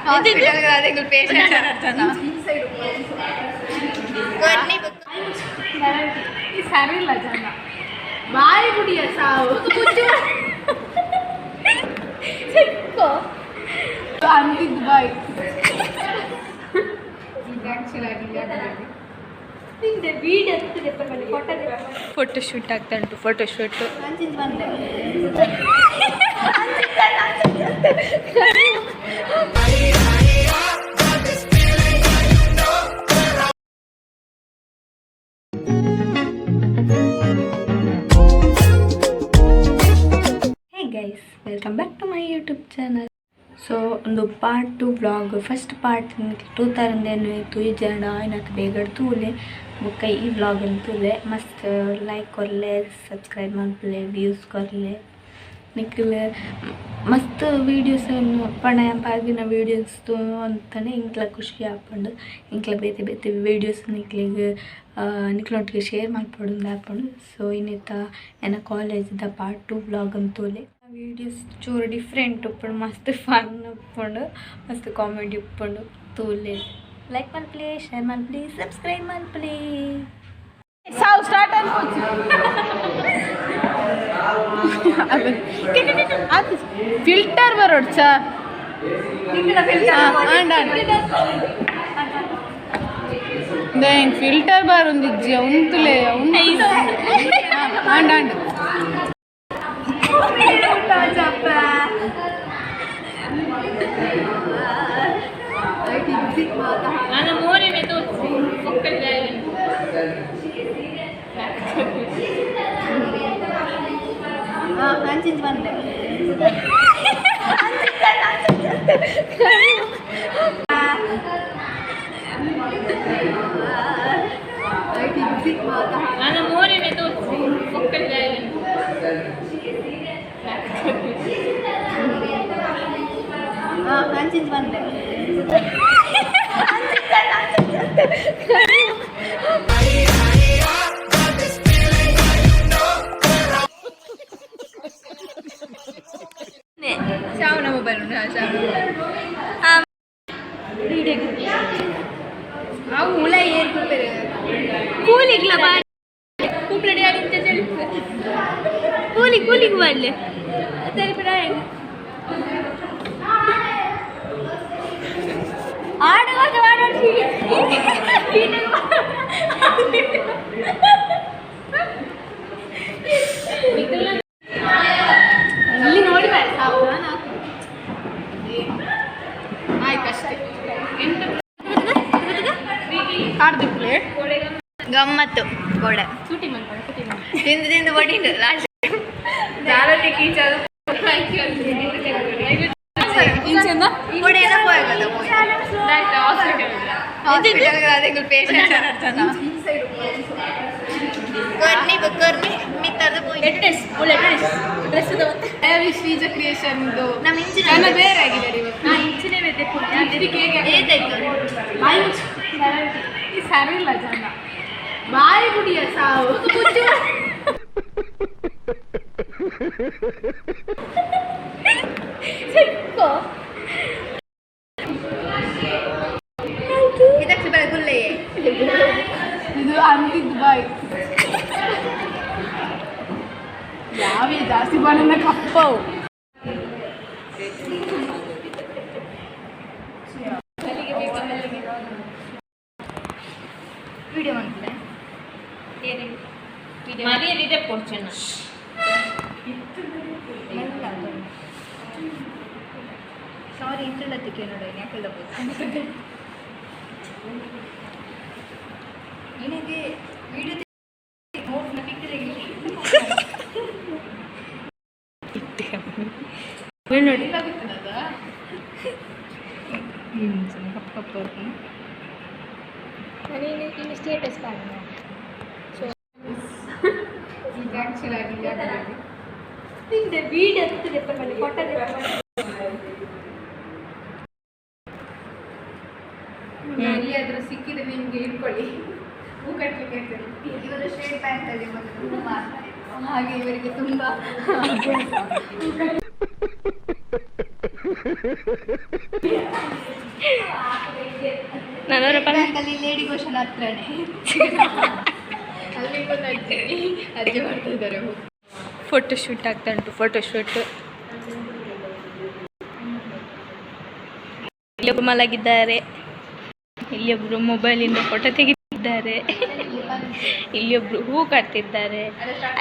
Hospital patient ಸರಿ ಇಲ್ಲ ಜನ ಬಾಯಿ ಗುಡಿಯ ಸಾವು ಅಂತಿದ್ದು ಬಾಯಿ ಫೋಟೋ ಶೂಟ್ ಆಗ್ತಾ ಉಂಟು photo shoot guys welcome back to my YouTube channel. So ಒಂದು part 2 vlog first part two ತರಂದೇನು ತುಯಿ ಜನ ಏನಕ್ಕೆ ಬೇಗ ತೂಲೆ ಬುಕ್ಕ ಈ ವ್ಲಾಗ್ ಅಂತೂಲೆ ಮಸ್ತ್ ಲೈಕ್ ಕೊರ್ಲೆ ಸಬ್ಸ್ಕ್ರೈಬ್ ಮಾಡ್ಲೆ ವ್ಯೂಸ್ ಕೊರ್ಲೆ ನಿಖಿಲ್ ಮಸ್ತ್ ವೀಡಿಯೋಸ್ ಪಣ ಪಾಗಿನ ವೀಡಿಯೋಸ್ ಅಂತಾನೆ ಇಂಕ್ಲ ಖುಷಿ ಆಪಂಡು ಇಂಕ್ಲ ಬೇತೆ ಬೇತೆ ವೀಡಿಯೋಸ್ ನಿಕ್ಲೊಟ್ಟಿಗೆ ಶೇರ್ ಮಾಡ್ಪಡು ಆಪಂಡು. ಸೊ ಇನ್ನಿತ್ತ ನನ್ನ ಕಾಲೇಜ್ದ ಪಾರ್ಟ್ 2 ವ್ಲಾಗ್ ಅಂತೂಲೆ ವೀಡಿಯೋಸ್ ಚೂರು ಡಿಫ್ರೆಂಟ್ ಉಪ್ಪುಂಡು ಮಸ್ತ್ ಫನ್ ಉಪ್ಪುಂಡು ಮಸ್ತ್ ಕಾಮಿಡಿ ಉಪ್ಪುಂಡು ತೂಲೆ ಲೈಕ್ ಮಲ್ಪ್ಲೇ ಶೇರ್ ಮಲ್ಪ್ಲೇ ಸಬ್ಸ್ಕ್ರೈಬ್ ಮಲ್ಪ್ಲೇ ಸಾವು ಸ್ಟಾರ್ಟ್ ಅನ್ಕೋಚು ಫಿಲ್ಟರ್ ಬರೋಡ್ ಚಾ ಫಿಲ್ಟರ್ ಬರೋಂದಿಜ್ಜಿ ಉಂತುಲೆ ಆಂಡ್ ನಾನು ಮೋರಿನೇ ಅಂಚಿಂದು ಬಂದೆ ನಾನು ಮೋರಿನೇ ಅಂಚಿಂದು ಬಂದೆ ಶಾವನ ಮೊಬೈಲ್ ಉಂಟು ಅವು ಹುಳ ಏರ್ ಕೂಲಿಗ್ಲ ಕೂಪ್ಲಡಿ ಕೂಲಿಗೆ ಬರಲಿ ಸರಿ ಬಿಡ ಇಲ್ಲಿ ನೋಡಿ ಆಯ್ತಷ್ಟೇ ಆಡ್ದಿಕ್ಲೆ ಗಮ್ಮತ್ತು ಗೋಡೆ ತಿಂದು ತಿಂದು ಬಡಿಂಡು ಲಾಸ್ಟ್ ಶ್ರೀಜ ಕ್ರಿಯೇಷನ್ ಬೇರೆ ಆಗಿದೆ ಸರಿ ಇಲ್ಲ ಜನ ಬಾಯಿ ಗುಡಿಯ ಸಾವು ಇದು ಅಂತಿದ್ದು ಬಾಯಿ ಯಾವೇ ಜಾಸ್ತಿ ಬಾಳನ್ನ ಕಪ್ಪವು ವಿಡಿಯೋ ಮಾಡ್ತಾರೆ ಮರಿಯದಿದೆ ಪೋರ್ಚನ ಸಾರಿ ಇಂಟರ್ನೆಟ್ಗೆ ನೋಡಿ ಯಾಕೆಲ್ಲ ನಿನಗೆ ವಿಡಿಯೋ ನೋಡಿ ಕಪ್ ಕಪ್ ನಾನು ಸ್ಟೇಟಸ್ ಕಾರಣ ವೀಡಿಯೋ ಫೋಟೋ ಎಲ್ಲಿಯಾದ್ರೂ ಸಿಕ್ಕಿದ್ರೆ ನಿಮ್ಗೆ ಇಟ್ಕೊಳ್ಳಿ ಹೂ ಕಟ್ಟಲಿಕ್ಕೆ ಇವರು ಸ್ಟ್ರೇಟ್ ಪ್ಯಾಂಟ್ ಅಲ್ಲಿ ಮೊದಲು ಹಾಗೆ ಇವರಿಗೆ ತುಂಬಾ ಅಲ್ಲಿ ಲೇಡಿ ಘೋಷಣ ಹತ್ರನೇ ಅಲ್ಲಿ ಬಂದು ಅಜ್ಜಿ ಮಾಡ್ತಿದ್ದಾರೆ. ಫೋಟೋ ಶೂಟ್ ಆಗ್ತಾ ಉಂಟು. ಫೋಟೋ ಶೂಟ್ ಇಲ್ಲೊಬ್ಬರು ಮಲಗಿದ್ದಾರೆ, ಇಲ್ಲಿಯೊಬ್ರು ಮೊಬೈಲಿಂದ ಫೋಟೋ ತೆಗೆದಿದ್ದಾರೆ, ಇಲ್ಲಿಯೊಬ್ರು ಹೂ ಕಟ್ತಿದ್ದಾರೆ,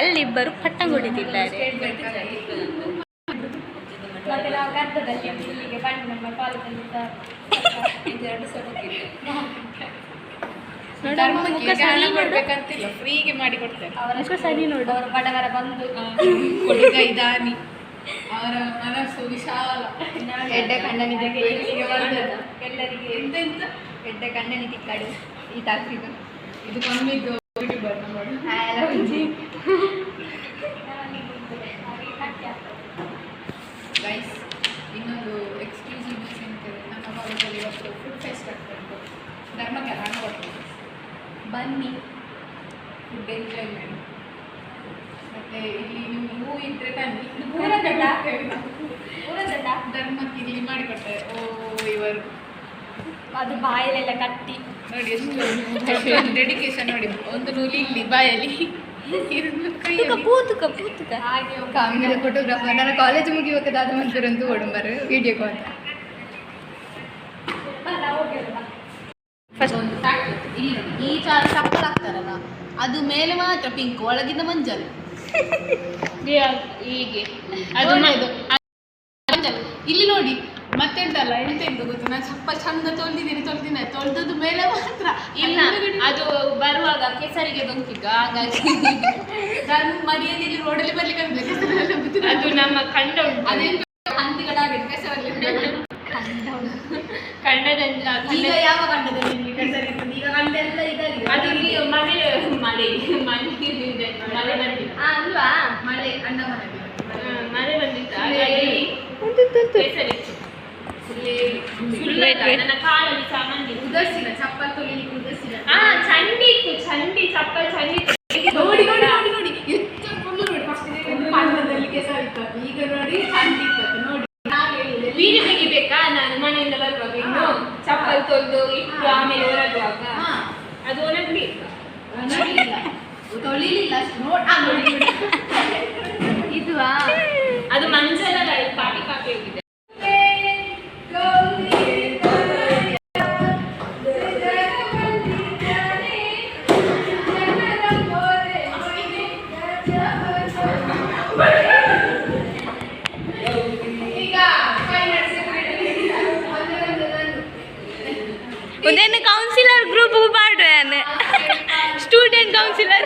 ಅಲ್ಲಿಬ್ಬರು ಪಟ್ಟಂಗ ಹೊಡಿತಿದ್ದಾರೆ. ಮತ್ತೆ ನಾವು ಗದ್ದದಲ್ಲಿ ಇಲ್ಲಿಗೆ ಬಂದು ನಮ್ಮ ಕಾಲೇಜಲ್ಲಿ ಫ್ರೀಗೆ ಮಾಡಿ ಕೊಡ್ತಾರೆ. ಅವರ ಸರಿ ನೋಡು, ಅವರ ಬಡವರ ಬಂದು ಕೊಡುಗ ಇದಾನಿ, ಅವರ ಮನಸ್ಸು ವಿಶಾಲ. ಎಡ್ಡೆ ಕಣ್ಣನಿಗೆ ಇಲ್ಲಿಗೆ ಬಂದದ್ದು ಎಲ್ಲರಿಗೆ ಎಂತೆಂತ ಎಡ್ಡೆ ಕಣ್ಣನಿಗೆ ಕಡು ಈ ತಾಕಿದ್ದು ಇದು ಕಮ್ಮಿದ್ದು ಗೈಸ್. ಇನ್ನೊಂದು ಎಕ್ಸ್ಕ್ಲೂಸಿವ್ ನ್ಯೂಸ್ ಅಂತೇಳಿ ನಮ್ಮ ಕಾಲೇಜಲ್ಲಿ ಇವತ್ತು ಫುಡ್ ಫೆಸ್ಟ್ ಆಗ್ತಾ ಉಂಟು. ಧರ್ಮಕ್ಕೆ ಹಣ ಕೊಡ್ತೀವಿ, ಬನ್ನಿ ಫುಡ್ ಎಂಜಾಯ್ಮೆಂಟ್. ಮತ್ತೆ ಇಲ್ಲಿ ನಿಮ್ಗೆ ಹೂ ಇದ್ರೆ ಬನ್ನಿ. ಧರ್ಮಕ್ಕೆ ಇಲ್ಲಿ ಮಾಡಿಕೊಡ್ತಾರೆ. ಓ ಇವರು ಅದು ಬಾಯಲ್ಲೆಲ್ಲ ಕಟ್ಟಿ ನೋಡಿ ಎಷ್ಟು ಡೆಡಿಕೇಶನ್ ನೋಡಿ. ಒಂದು ನೂಲಿ ಇಲ್ಲಿ ಬಾಯಲ್ಲಿ, ಪೂತುಕ ಪೂತುಕ ಹಾಗೆ ಕಾಮಿನ ಫೋಟೋಗ್ರಾಫರ್. ನನ್ನ ಕಾಲೇಜ್ ಮುಗಿಬೇಕಾದ ಮಂತರಂತೂ ಓಡಂಬರು ವಿಡಿಯೋ ಕಾಲ್. ಫಸ್ಟ್ ಇಲ್ಲಿ ಈ ಚಪ್ಪಲ್ ಹಾಕ್ತಾರಲ್ಲ ಅದು ಮೇಲೆ ಮಾತ್ರ ಪಿಂಕ್, ಒಳಗಿಂದ ಮಂಜಲ್. ಹೀಗೆ ಅದು ಇಲ್ಲಿ ನೋಡಿ. ಮತ್ತೆಂತಲ್ಲ ಎಂತೆಂತ ಗೊತ್ತು, ನಾನು ಚಪ್ಪಲ್ ಚಂದ ತೊಳೆದಿದ್ದೀನಿ ತೊಳೆದದ್ದು ಮೇಲೆ ಮಾತ್ರ. ಇಲ್ಲ ಅದು ಬರುವಾಗ ಕೆಸರಿಗೆ ಬಂತಿದ್ದ, ಹಾಗಾಗಿ ನಾನು ಮನೆಯಲ್ಲಿ ರೋಡಲ್ಲಿ ಬರ್ಲಿಕ್ಕೆ ಅದು ನಮ್ಮ ಕಂಡ ಉಂಟು. ಅದೇನು ಹಂದಿಗಳಾಗಿದೆ ಕೆಸರಲ್ಲಿ ಕಂಡದಲ್ಲಿ. ಈಗ ಯಾವ ಕಂಡದಲ್ಲಿ ಕೆಸರಿರ್ತದೆ? ಈಗ ಕಂಡೆಲ್ಲ ಇದಾಗಿದೆ. ಅದು ಇಲ್ಲಿ ಮಳೆ ಮಳೆ ಮಳೆ ಮಳೆ ಬಂದಿಲ್ಲ ಅಲ್ವಾ? ಮಳೆ ಅಣ್ಣ ಮಳೆ ಬಂದಿತ್ತು, ಹಾಗಾಗಿ ಕೆಸರಿತ್ತು. ನನ್ನ ಕಾಲಲ್ಲಿ ಸಾಮಾನ್ಯ ಉದರ್ಸಿಲ್ಲ, ಚಪ್ಪಲ್ ತೊಳಿಲಿಕ್ಕೆ ಉದರ್ಸಿಲ್ಲ. ಚಂಡಿ ಇತ್ತು, ಚಂಡಿ ಚಪ್ಪಲ್ ಚಂಡಿ ನೋಡಿ ನೋಡಿ ನೋಡಿ ನೋಡಿ ಎಷ್ಟು ಫುಲ್ಲು ನೋಡಿ. ಫಸ್ಟ್ ಪಾತ್ರದಲ್ಲಿ ಕೆಸರಿತ್ತು, ಈಗ ನೋಡಿ ಚಂಡಿ ಇತ್ತು ನೋಡಿ. ವೀಡಿಯೋ ತೆಗಿಬೇಕಾ? ನಾನು ಮನೆಯಿಂದ ಬರುವಾಗ ಇನ್ನು ಚಪ್ಪಲ್ ತೊಳೆದು ಇಟ್ಟು ಆಮೇಲೆ ಹೊರಗುವಾಗ ಅದು ಒಣಗ್ಲಿ ನೋಡಲಿಲ್ಲ, ತೊಳಿಲಿಲ್ಲ ಅಷ್ಟು ನೋಡಿ. ಇದು ಅದು ಮಂಜಲ್ಲ, ಪಾಟಿ ಕಾಪಿ ಹೋಗಿದೆ. उन्हें काउंसिलर ग्रुप पाड़ रहे हैं, स्टूडेंट काउंसिलर.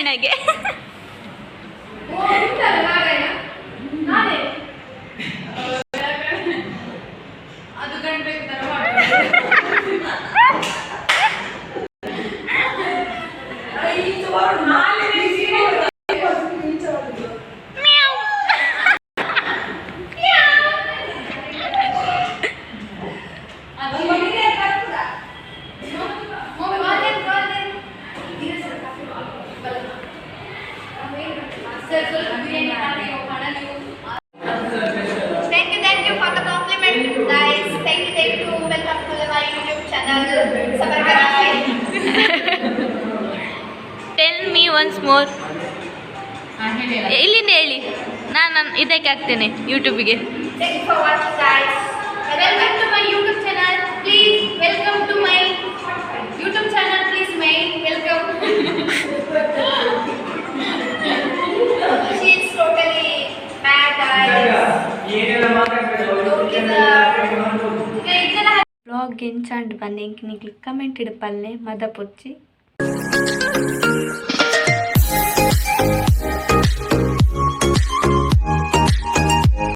ನಾರಾಯಣಗೆ ಅದು ಗಂಡ್ಬೇಕು ತರ Thank you for the compliment, guys. Thank you. Welcome to my YouTube channel. Sabar karay. Tell me once more. ಇಲ್ಲಿಂದ ಹೇಳಿ, ನಾನು ಇದಕ್ಕೆ ಹಾಕ್ತೇನೆ ಯೂಟ್ಯೂಬಿಗೆ. Thank you for watching, guys. Welcome to my YouTube channel. Please welcome to my YouTube channel. Please, welcome. She is totally mad, guys. Blog ಎಂಚಾಂಡ್ ಬಂದೆ ಇಂಕ ನಿಕ್ಲಿ comment ಇಡಪಲ್ಲೆ ಮದ ಪೊಚ್ಚಿ